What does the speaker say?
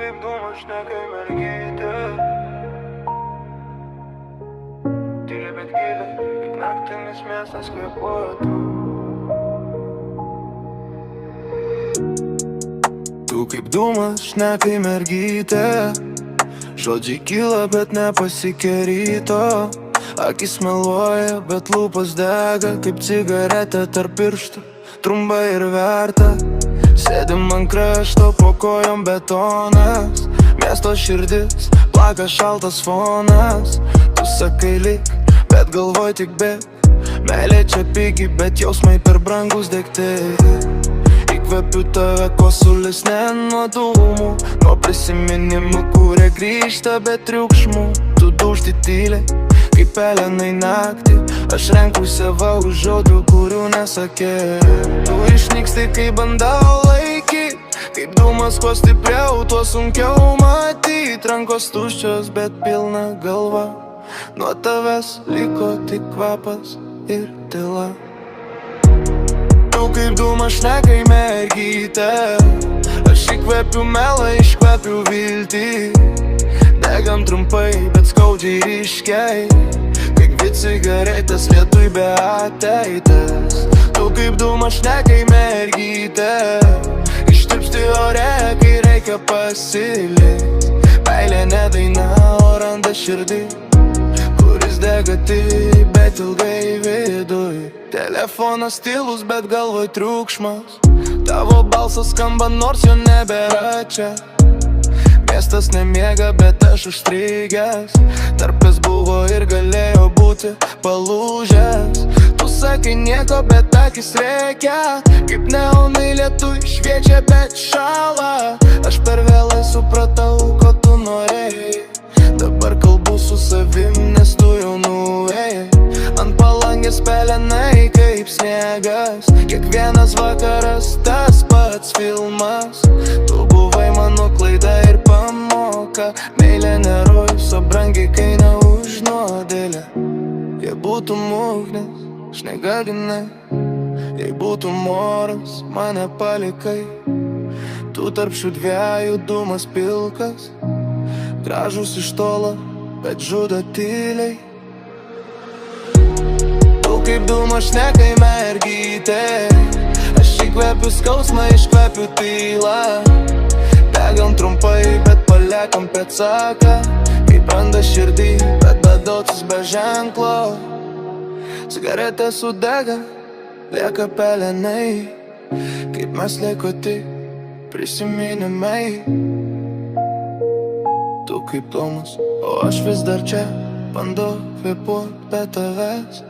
kaip dūmas šnekai mergytė. Tyli bet gili, kaip naktinis miestas kvėpuoja tu. Tu kaip dūmas šnekai mergytė. Žodžiai kyla, bet nepasiekia ryto. Akis meluoja, bet lūpos dega kaip cigaretė tarp pirštų. Trumpa ir verta. Sėdim ant krašto, po kojom betonas. Miesto širdis, plaka šaltas fonas. Tu sakai lyg, bet galvoj tik bėg. Meilė čia pigi, bet jausmai per brangus degti. Įkvepiu tave kosulesne nuo dūmų, nuo prisiminimų, kurie grįžta be triukšmų. Tu dūžti tyliai, kaip pelenai naktį. Aš renku save už žodžių, kurių nesakė. Tu išnyksti, kai bandau laikyt. Kaip dūmas, kuo stipriau, tuo sunkiau matyt. Rankos tuščios, bet pilna galva. Nuo tavęs liko tik kvapas ir tyla. Tu kaip dūmas šnekai mergytė. Aš įkvepiu melą, iškvepiu viltį. Degam trumpai, bet skaudžiai ryškiai. Kaip dvi cigaretės lietui be ateitės. Tu kaip dūmas šnekai mergytė. Ištirpsti ore, kai reikia pasilikt. Meilė ne daina, o randa širdį, kuris dega tik, bet ilgai viduj. Telefonas tylus, bet galvoj triukšmas. Tavo balsas skamba, nors jo nebėra čia. Miestas nemiega, bet aš užstrigęs. Tarp kas buvo ir galėjo būti palūžęs. Tu sakai nieko, bet akis rėkia. Kaip neonai lietui šviečia, bet šala. Aš per vėlai supratau, ko tu norėjai. Dabar kalbu su savim, nes tu jau nuėjai. Ant palangės pelenai kaip sniegas. Kiekvienas vakaras tas pats filmas. Tu buvai mano klaida ir pamoka. Meilė nerojus, o brangiai kaina už nuodėlę. Jei būtum ugnis, šnegadinai. Jei būtum oras, mane palikai. Tu tarp šių dviejų dūmas pilkas. Gražus iš tolo, bet žudo tyliai. Tu kaip dūmas šnekai mergytė. Aš įkvepiu skausmą, iškvepiu tylą. Degam trumpai, bet paliekam pėdsaką. Kaip randa širdį, bet bedocis be ženklo. Cigaretė sudega, lieka pelenai. Kaip mes lieko tik prisiminimai. Tu kaip dūmas, o aš vis dar čia. Bandau kvėpuot be tavęs.